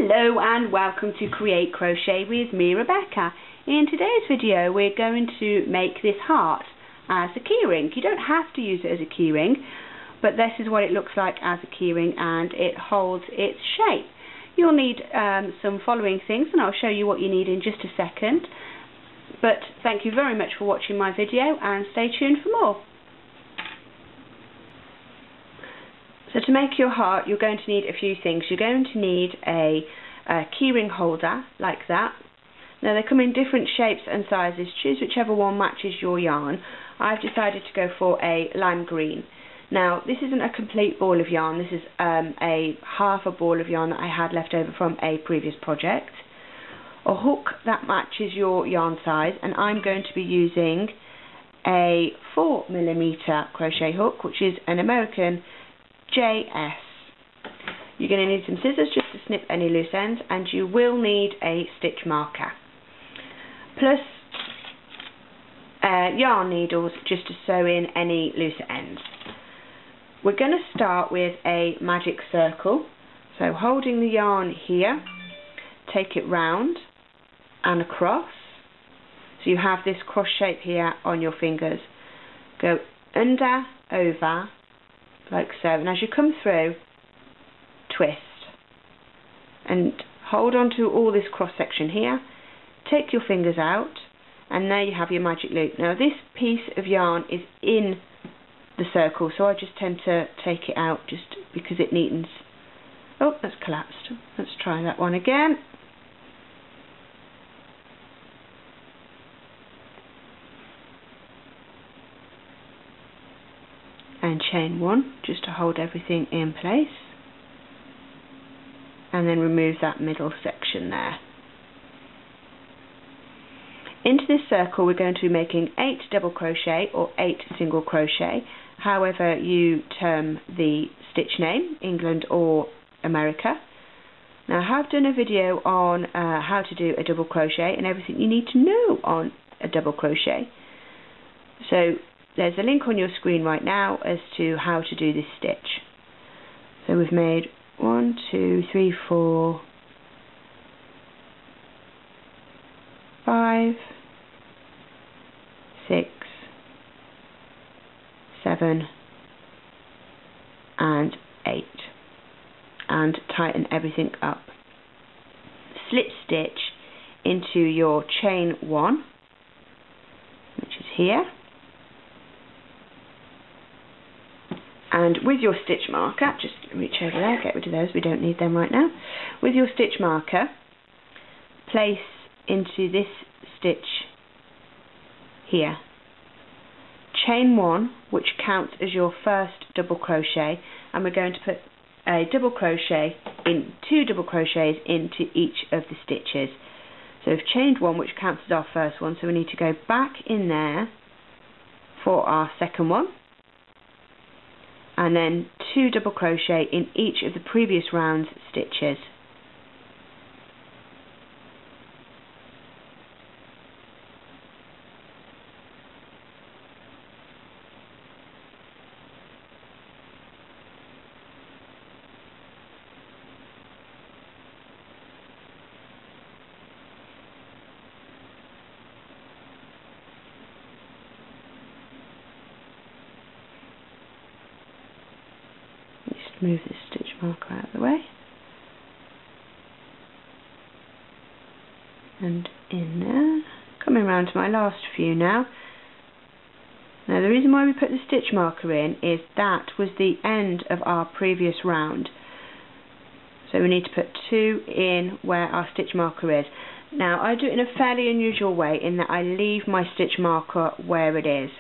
Hello and welcome to Create Crochet with me, Rebecca. In today's video we're going to make this heart as a keyring. You don't have to use it as a keyring, but this is what it looks like as a keyring and it holds its shape. You'll need some following things and I'll show you what you need in just a second. But thank you very much for watching my video and stay tuned for more. So to make your heart, you're going to need a few things. You're going to need a keyring holder like that. Now they come in different shapes and sizes. Choose whichever one matches your yarn. I've decided to go for a lime green. Now this isn't a complete ball of yarn. This is a half a ball of yarn that I had left over from a previous project. A hook that matches your yarn size, and I'm going to be using a 4mm crochet hook, which is an American JS. You're going to need some scissors just to snip any loose ends, and you will need a stitch marker plus yarn needles just to sew in any loose ends. We're going to start with a magic circle, so holding the yarn here, take it round and across, so you have this cross shape here on your fingers. Go under, over, like so, and as you come through, twist and hold on to all this cross section here, take your fingers out, and there you have your magic loop. Now this piece of yarn is in the circle, so I just tend to take it out just because it neatens. Oh, that's collapsed. Let's try that one again. And chain one just to hold everything in place, and then remove that middle section there. Into this circle we're going to be making 8 double crochet or 8 single crochet, however you term the stitch name, England or America. Now I have done a video on how to do a double crochet and everything you need to know on a double crochet, so there's a link on your screen right now as to how to do this stitch. So we've made 1, 2, 3, 4, 5, 6, 7 and 8, and tighten everything up. Slip stitch into your chain 1, which is here. And with your stitch marker, just reach over there, get rid of those, we don't need them right now. With your stitch marker, place into this stitch here, chain 1, which counts as your first double crochet, and we're going to put a double crochet in 2 double crochets into each of the stitches. So we've chained 1, which counts as our first one, so we need to go back in there for our second one, and then 2 double crochet in each of the previous round's stitches. Move this stitch marker out of the way, and in there, coming around to my last few now. Now the reason why we put the stitch marker in is that was the end of our previous round, so we need to put 2 in where our stitch marker is. Now I do it in a fairly unusual way in that I leave my stitch marker where it is,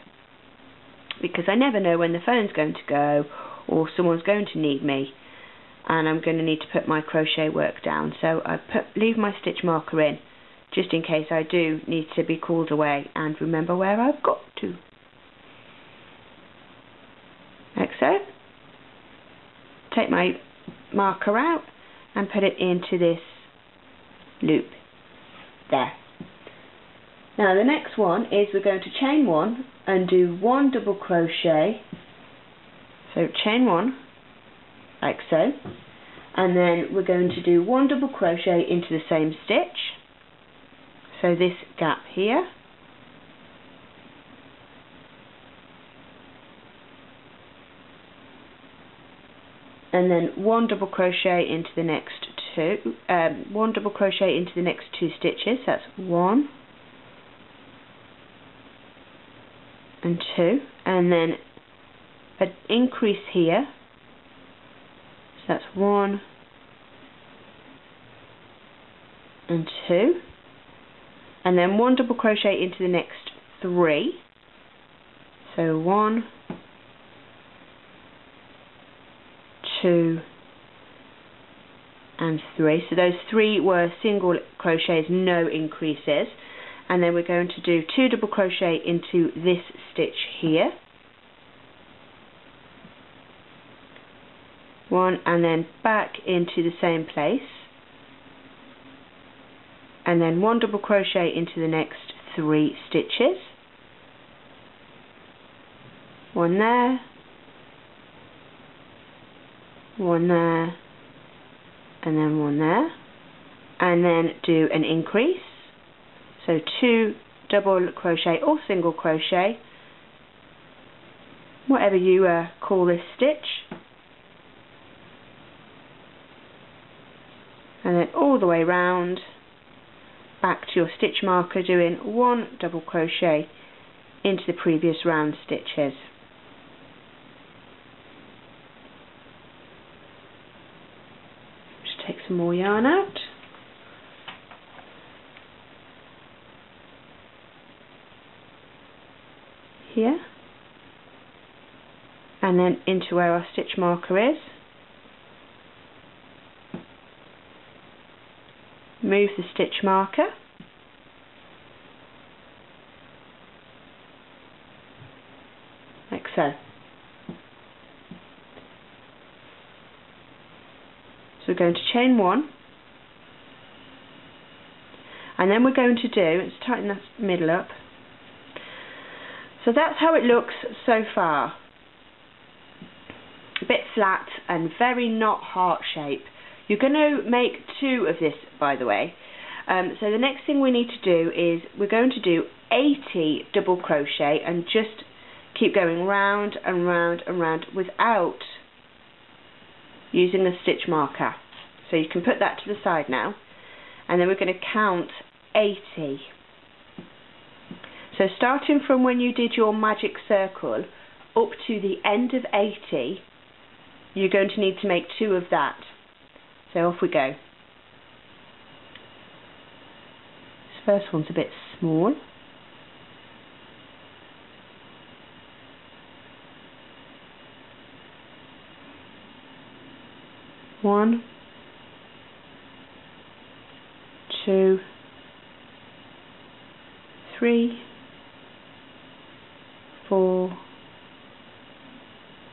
because I never know when the phone's going to go or someone's going to need me and I'm going to need to put my crochet work down, so I leave my stitch marker in just in case I do need to be called away and remember where I've got to. Like so. Take my marker out and put it into this loop there. Now the next one is we're going to chain 1 and do 1 double crochet. So chain 1 like so, and then we're going to do 1 double crochet into the same stitch, so this gap here, and then 1 double crochet into the next 1 double crochet into the next 2 stitches. That's 1 and 2, and then an increase here, so that's 1 and 2, and then 1 double crochet into the next 3, so 1, 2 and 3. So those 3 were single crochets, no increases, and then we're going to do 2 double crochet into this stitch here, 1, and then back into the same place, and then 1 double crochet into the next 3 stitches, 1 there, 1 there, and then 1 there, and then do an increase, so 2 double crochet or single crochet, whatever you call this stitch, and then all the way round back to your stitch marker, doing 1 double crochet into the previous round stitches. Just take some more yarn out. Here, and then into where our stitch marker is. Move the stitch marker, like so. So we're going to chain 1, and then we're going to do, let's tighten that middle up. So that's how it looks so far. A bit flat and very not heart shape. You're going to make 2 of this, by the way. So the next thing we need to do is we're going to do 80 double crochet and just keep going round and round and round without using a stitch marker. So you can put that to the side now, and then we're going to count 80. So starting from when you did your magic circle up to the end of 80, you're going to need to make 2 of that. So off we go. This first one's a bit small. One, 2, 3, 4,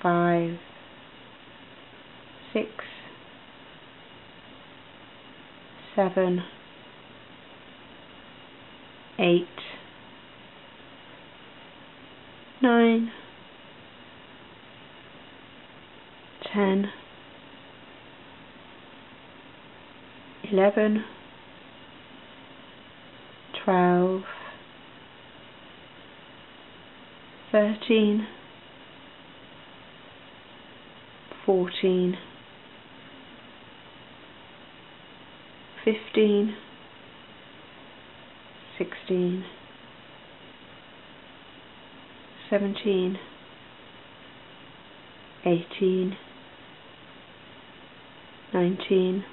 5, 6, 7, 8, 9, 10, 11, 12, 13, 14, 15, 16, 17, 18, 19,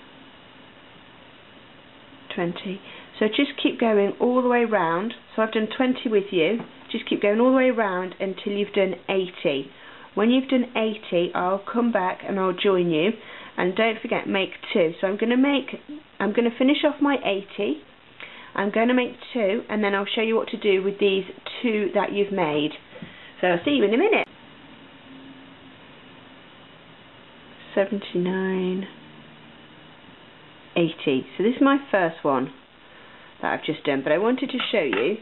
20. So just keep going all the way round. So I've done 20 with you. Just keep going all the way round until you've done 80. When you've done 80, I'll come back and I'll join you. And don't forget, make 2. So I'm going to finish off my 80. I'm going to make 2, and then I'll show you what to do with these 2 that you've made. So I'll see you in a minute. 79, 80. So this is my first one that I've just done, but I wanted to show you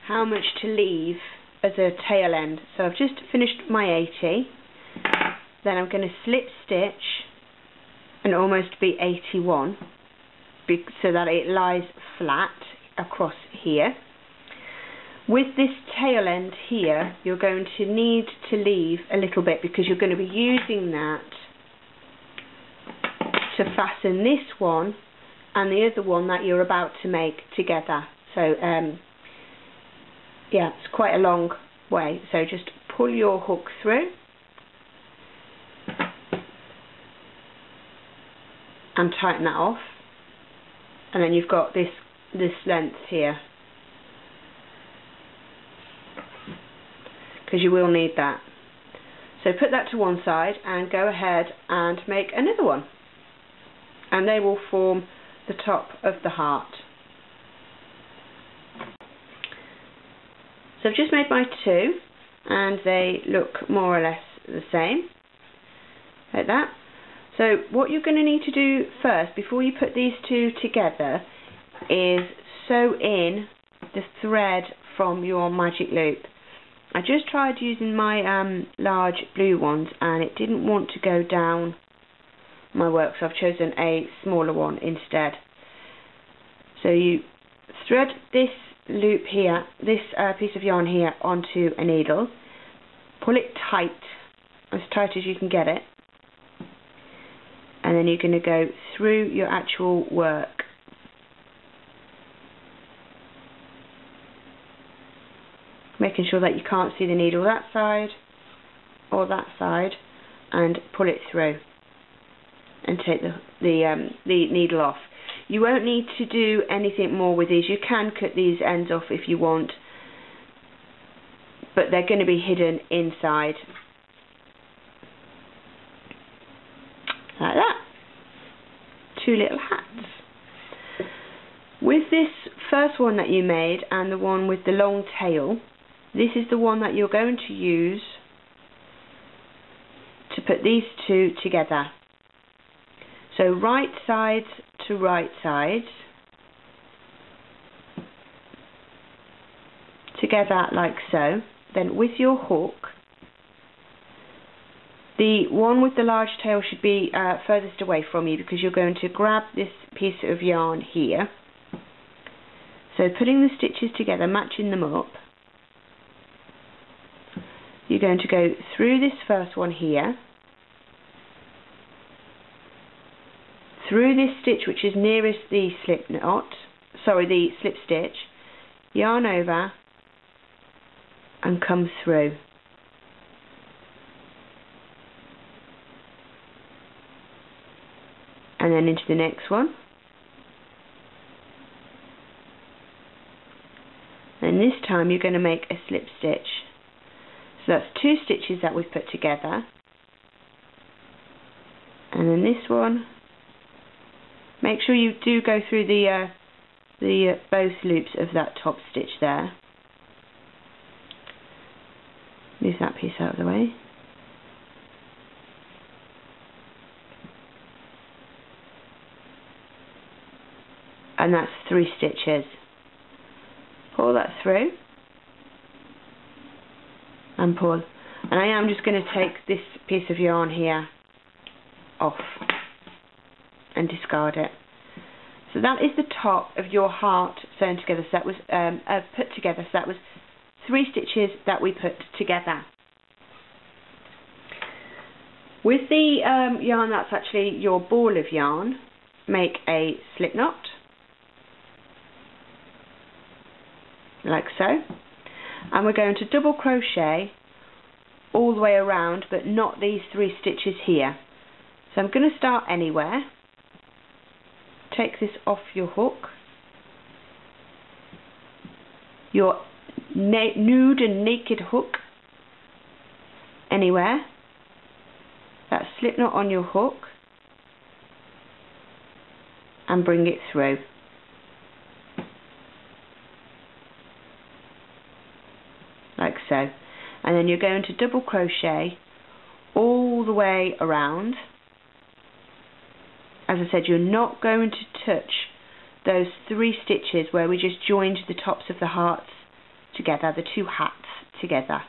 how much to leave as a tail end. So I've just finished my 80. Then I'm going to slip stitch and almost be 81, so that it lies flat across here. With this tail end here, you're going to need to leave a little bit because you're going to be using that to fasten this one and the other one that you're about to make together. So yeah, it's quite a long way, so just pull your hook through and tighten that off, and then you've got this length here, because you will need that. So put that to one side and go ahead and make another one, and they will form the top of the heart. So I've just made my two, and they look more or less the same, like that. So what you're going to need to do first, before you put these two together, is sew in the thread from your magic loop. I just tried using my large blue ones, and it didn't want to go down my work, so I've chosen a smaller one instead. So you thread this loop here, this piece of yarn here, onto a needle, pull it tight as you can get it, and then you're going to go through your actual work. Making sure that you can't see the needle that side or that side, and pull it through and take the needle off. You won't need to do anything more with these. You can cut these ends off if you want, but they're going to be hidden inside. Like that. Two little hats. With this first one that you made and the one with the long tail, this is the one that you're going to use to put these two together. So right sides to right sides, together like so. Then with your hook, the one with the large tail should be furthest away from you, because you're going to grab this piece of yarn here. So putting the stitches together, matching them up, you're going to go through this first one here, through this stitch which is nearest the slip stitch, yarn over and come through. And then into the next one. And this time you're going to make a slip stitch. So that's two stitches that we've put together. And then this one, make sure you do go through the both loops of that top stitch there. Move that piece out of the way. And that's 3 stitches. Pull that through and pull. And I am just going to take this piece of yarn here off and discard it. So that is the top of your heart sewn together. So that was put together. So that was 3 stitches that we put together. With the yarn that's actually your ball of yarn, make a slip knot, like so, and we're going to double crochet all the way around, but not these 3 stitches here. So I'm going to start anywhere, take this off your hook, your nude and naked hook, anywhere, that slip knot on your hook, and bring it through. Like so. And then you're going to double crochet all the way around. As I said, you're not going to touch those 3 stitches where we just joined the tops of the hearts together, the 2 hats together.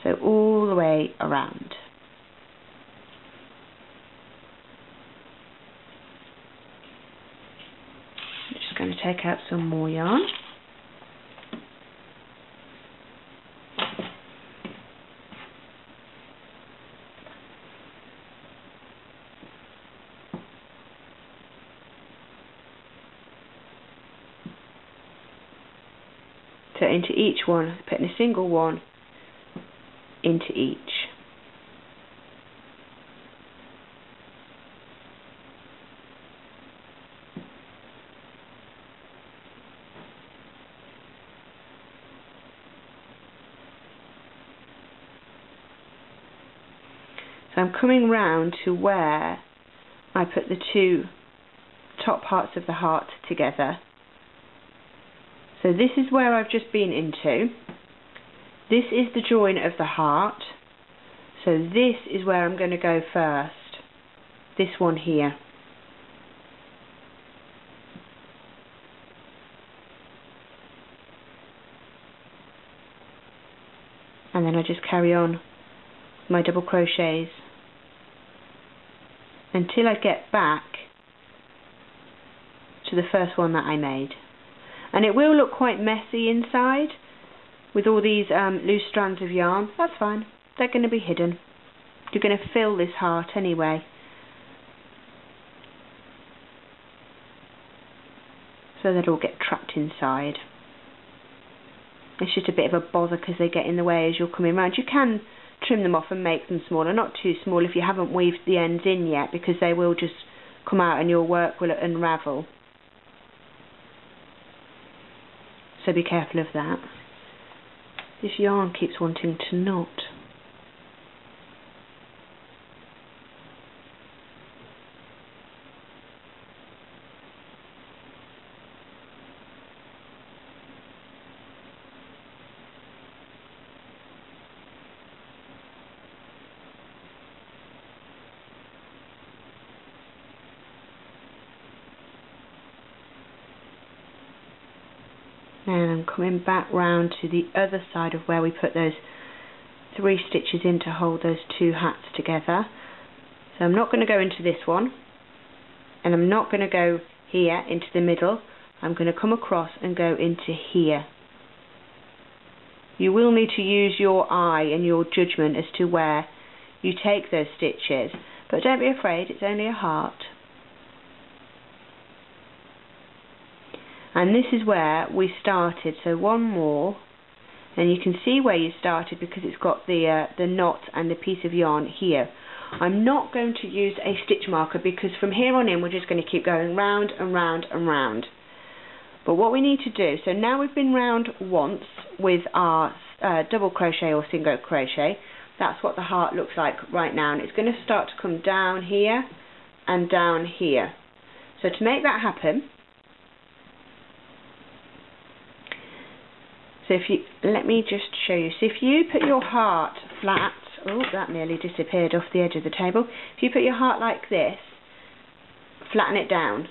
So all the way around. going to take out some more yarn. So into each one, putting a single one into each. So I'm coming round to where I put the two top parts of the heart together. So this is where I've just been into. This is the join of the heart. So this is where I'm going to go first. This one here. And then I just carry on my double crochets until I get back to the first one that I made. And it will look quite messy inside with all these loose strands of yarn. That's fine, they're going to be hidden. You're going to fill this heart anyway. So they'll all get trapped inside. It's just a bit of a bother because they get in the way as you're coming around. You can trim them off and make them smaller, not too small if you haven't weaved the ends in yet, because they will just come out and your work will unravel. So be careful of that. This yarn keeps wanting to knot. And I'm coming back round to the other side of where we put those 3 stitches in to hold those 2 hats together. So I'm not going to go into this one, and I'm not going to go here into the middle. I'm going to come across and go into here. You will need to use your eye and your judgment as to where you take those stitches, but don't be afraid, it's only a heart. And this is where we started, so one more, and you can see where you started because it's got the knot and the piece of yarn here. I'm not going to use a stitch marker because from here on in we're just going to keep going round and round and round. But what we need to do, so now we've been round once with our double crochet or single crochet. That's what the heart looks like right now, and it's going to start to come down here and down here. So to make that happen, so if you, let me just show you. So if you put your heart flat, oh, that nearly disappeared off the edge of the table. If you put your heart like this, flatten it down.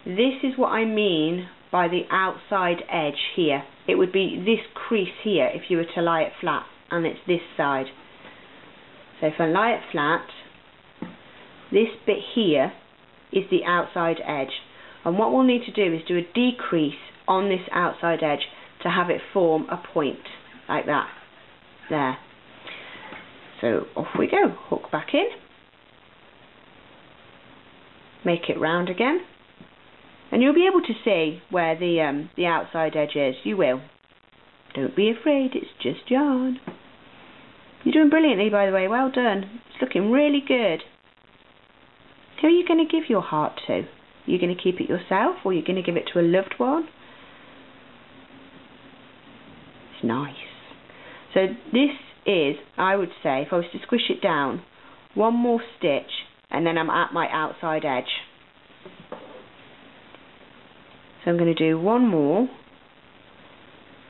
This is what I mean by the outside edge here. It would be this crease here if you were to lie it flat, and it's this side. So if I lie it flat, this bit here is the outside edge. And what we'll need to do is do a decrease on this outside edge to have it form a point like that. There. So off we go. Hook back in. Make it round again. And you'll be able to see where the outside edge is. You will. Don't be afraid, it's just yarn. You're doing brilliantly, by the way. Well done. It's looking really good. Who are you going to give your heart to? Are you going to keep it yourself, or are you going to give it to a loved one? It's nice. So this is, I would say, if I was to squish it down, one more stitch, and then I'm at my outside edge. So I'm going to do one more,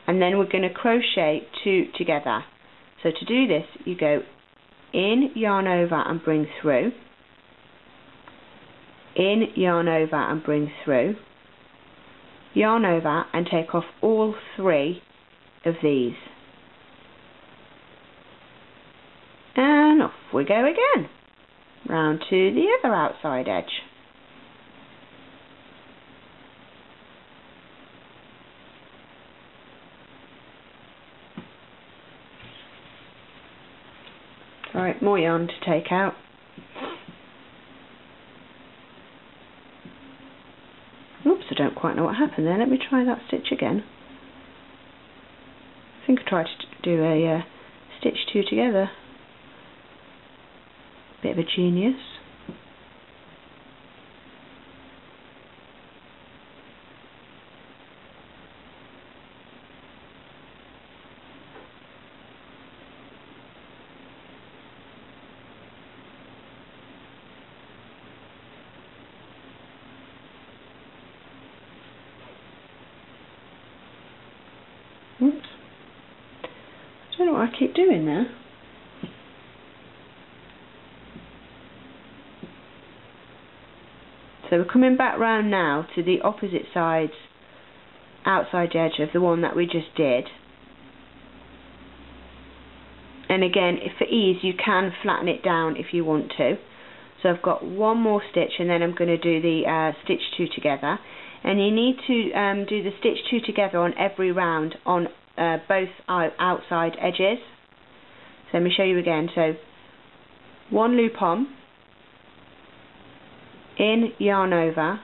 and then we're going to crochet 2 together. So to do this, you go in, yarn over and bring through, in, yarn over and bring through, yarn over and take off all 3 of these. And off we go again, round to the other outside edge. sorry, more yarn to take out. Oops, I don't quite know what happened there. Let me try that stitch again. I think I tried to do a stitch two together. Bit of a genius. Oops. I don't know what I keep doing there. So we're coming back round now to the opposite side's outside edge of the one that we just did. And again, for ease, you can flatten it down if you want to. So I've got one more stitch, and then I'm going to do the stitch two together. And you need to do the stitch two together on every round on both outside edges. So let me show you again. So one loop on, in, yarn over,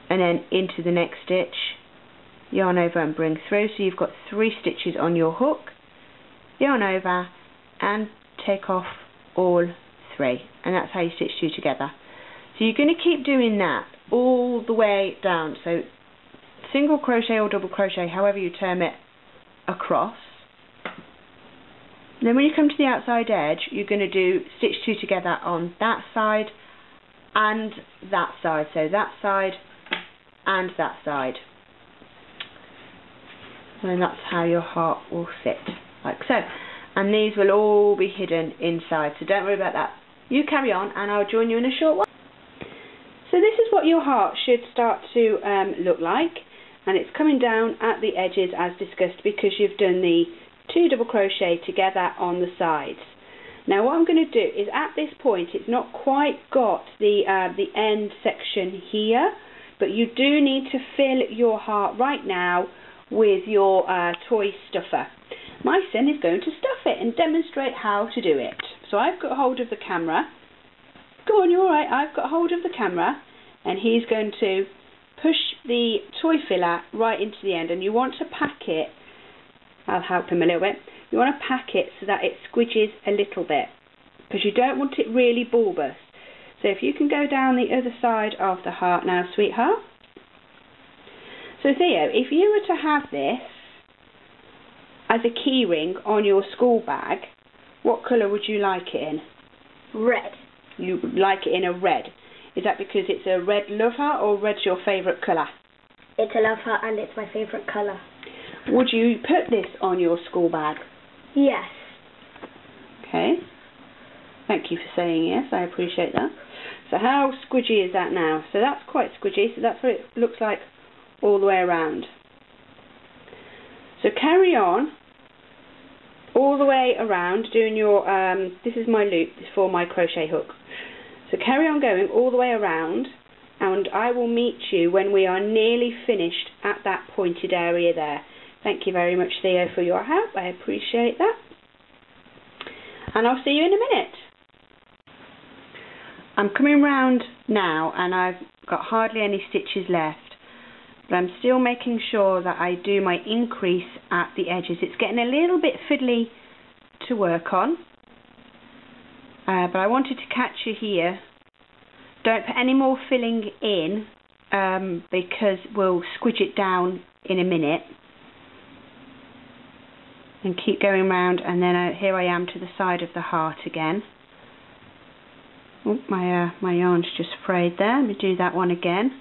and then into the next stitch, yarn over and bring through. So you've got 3 stitches on your hook, yarn over and take off all 3, and that's how you stitch 2 together. So you're going to keep doing that all the way down, so single crochet or double crochet, however you term it, across. And then when you come to the outside edge, you're going to do stitch 2 together on that side and that side, so that side and that side, and that's how your heart will sit, like so. And these will all be hidden inside, so don't worry about that. You carry on and I'll join you in a short while. So this is what your heart should start to look like, and it's coming down at the edges as discussed because you've done the 2 double crochet together on the sides. Now what I'm going to do is, at this point it's not quite got the end section here, but you do need to fill your heart right now with your toy stuffer. My son is going to stuff it and demonstrate how to do it. So I've got hold of the camera. Go on, you're alright. I've got hold of the camera, and he's going to push the toy filler right into the end, and you want to pack it. I'll help him a little bit. You want to pack it so that it squidges a little bit, because you don't want it really bulbous. So if you can go down the other side of the heart now, sweetheart. So Theo, if you were to have this as a key ring on your school bag, what colour would you like it in? Red. You would like it in a red. Is that because it's a red love heart, or red's your favourite colour? It's a love heart and it's my favourite colour. Would you put this on your school bag? Yes. Okay. Thank you for saying yes, I appreciate that. So how squidgy is that now? So that's quite squidgy, so that's what it looks like all the way around. So carry on all the way around doing your, this is my loop for my crochet hook. So carry on going all the way around, and I will meet you when we are nearly finished at that pointed area there. Thank you very much, Theo, for your help. I appreciate that. And I'll see you in a minute. I'm coming round now, and I've got hardly any stitches left. But I'm still making sure that I do my increase at the edges. It's getting a little bit fiddly to work on. But I wanted to catch you here. Don't put any more filling in because we'll squidge it down in a minute. And keep going round, and then here I am to the side of the heart again. Oh, my yarn's just frayed there. Let me do that one again.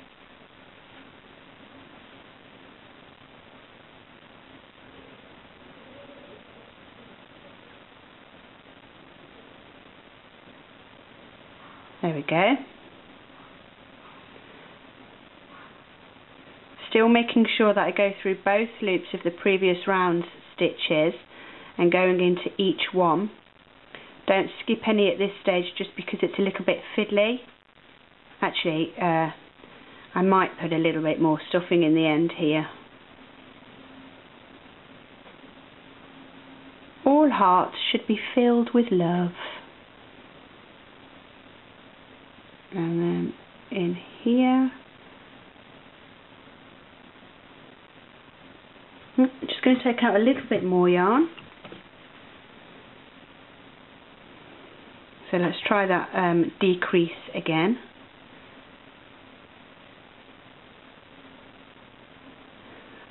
There we go. Still making sure that I go through both loops of the previous round's stitches and going into each one. Don't skip any at this stage just because it's a little bit fiddly. Actually, I might put a little bit more stuffing in the end here. All all hearts should be filled with love. And then in here, I'm just going to take out a little bit more yarn. So let's try that decrease again.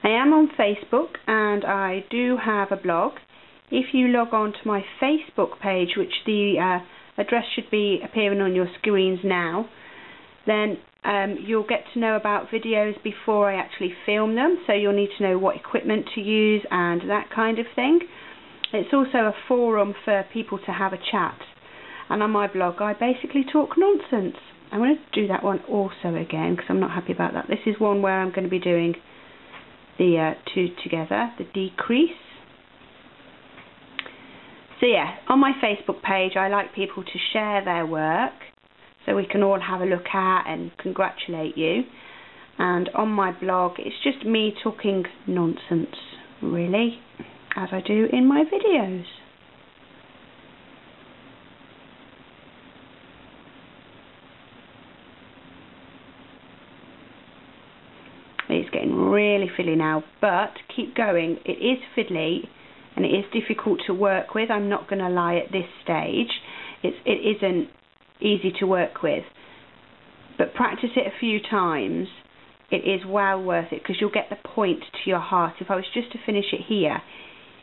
I am on Facebook and I do have a blog. If you log on to my Facebook page, which the address should be appearing on your screens now, then you'll get to know about videos before I actually film them, so you'll need to know what equipment to use and that kind of thing. It's also a forum for people to have a chat, and on my blog I basically talk nonsense. I'm going to do that one also again because I'm not happy about that. This is one where I'm going to be doing the two together, the decrease. So yeah, on my Facebook page I like people to share their work so we can all have a look at and congratulate you. And on my blog it's just me talking nonsense, really, as I do in my videos. It's getting really fiddly now, but keep going. It is fiddly and it is difficult to work with, I'm not going to lie at this stage. It isn't easy to work with, but practice it a few times. It is well worth it because you'll get the point to your heart. If I was just to finish it here,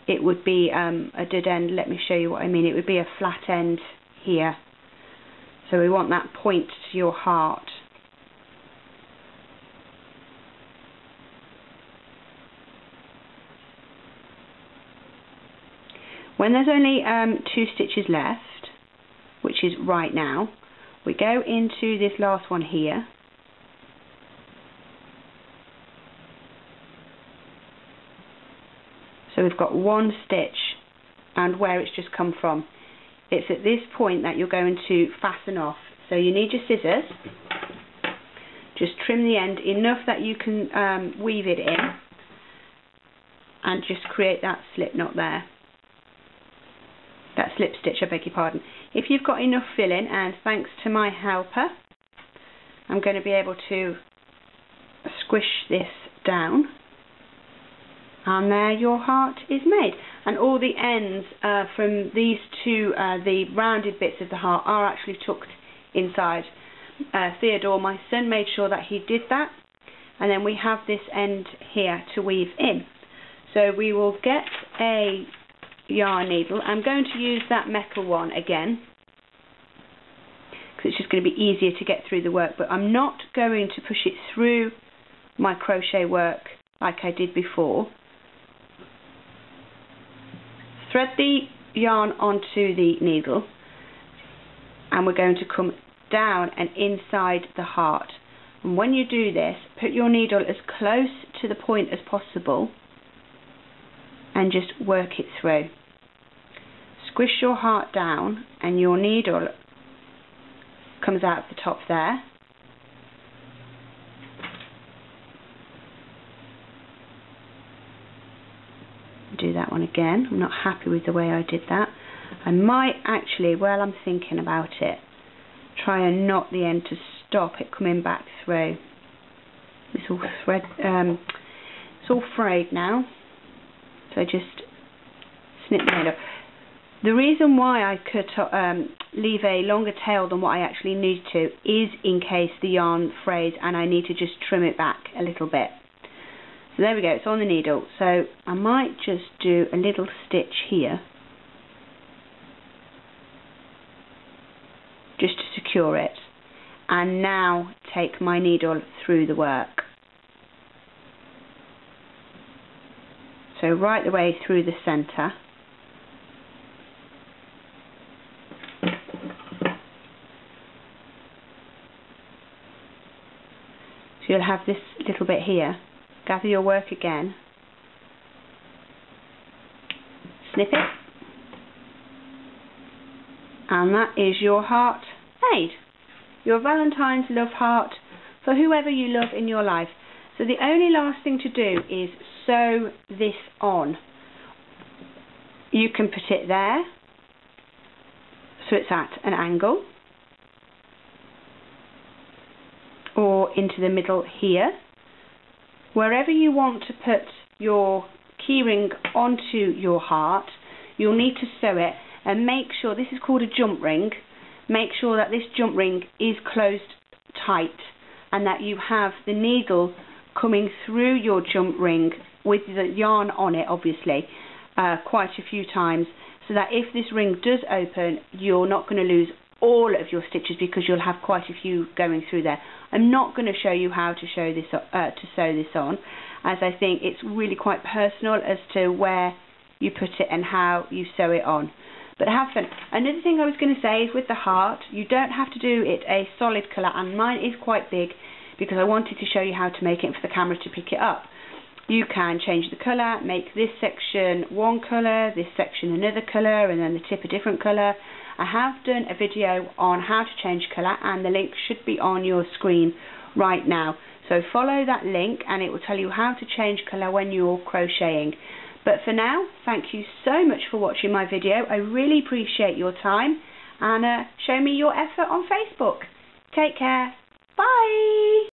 it would be a dead end. Let me show you what I mean. It would be a flat end here. So we want that point to your heart. When there's only 2 stitches left, which is right now, we go into this last one here. So we've got 1 stitch and where it's just come from. It's at this point that you're going to fasten off. So you need your scissors. Just trim the end enough that you can weave it in and just create that slip knot there. That slip stitch, I beg your pardon. If you've got enough filling, and thanks to my helper, I'm going to be able to squish this down, and there your heart is made. And all the ends from these two, the rounded bits of the heart, are actually tucked inside. Theodore, my son, made sure that he did that, and then we have this end here to weave in. So we will get a yarn needle. I'm going to use that metal one again because it's just going to be easier to get through the work, but I'm not going to push it through my crochet work like I did before. Thread the yarn onto the needle and we're going to come down and inside the heart, and when you do this, put your needle as close to the point as possible and just work it through. Squish your heart down and your needle comes out the top there. Do that one again. I'm not happy with the way I did that. I might actually, while I'm thinking about it, try and knot the end to stop it coming back through. It's all thread, it's all frayed now, so just snip the end off. The reason why I could leave a longer tail than what I actually need to is in case the yarn frays and I need to just trim it back a little bit. So there we go, it's on the needle. So I might just do a little stitch here just to secure it, and now take my needle through the work. So right the way through the centre. So you'll have this little bit here. Gather your work again. Snip it. And that is your heart made. Your Valentine's love heart for whoever you love in your life. So the only last thing to do is sew this on. You can put it there, so it's at an angle, or into the middle here. Wherever you want to put your keyring onto your heart, you'll need to sew it, and make sure, this is called a jump ring, make sure that this jump ring is closed tight and that you have the needle coming through your jump ring with the yarn on it, obviously, quite a few times, so that if this ring does open, you're not going to lose all of your stitches because you'll have quite a few going through there. I'm not going to show you how to sew this on, as I think it's really quite personal as to where you put it and how you sew it on. But have fun. Another thing I was going to say is with the heart, you don't have to do it a solid colour, and mine is quite big because I wanted to show you how to make it for the camera to pick it up. You can change the colour, make this section one colour, this section another colour, and then the tip a different colour. I have done a video on how to change colour, and the link should be on your screen right now. So follow that link and it will tell you how to change colour when you're crocheting. But for now, thank you so much for watching my video. I really appreciate your time, and show me your effort on Facebook. Take care. Bye.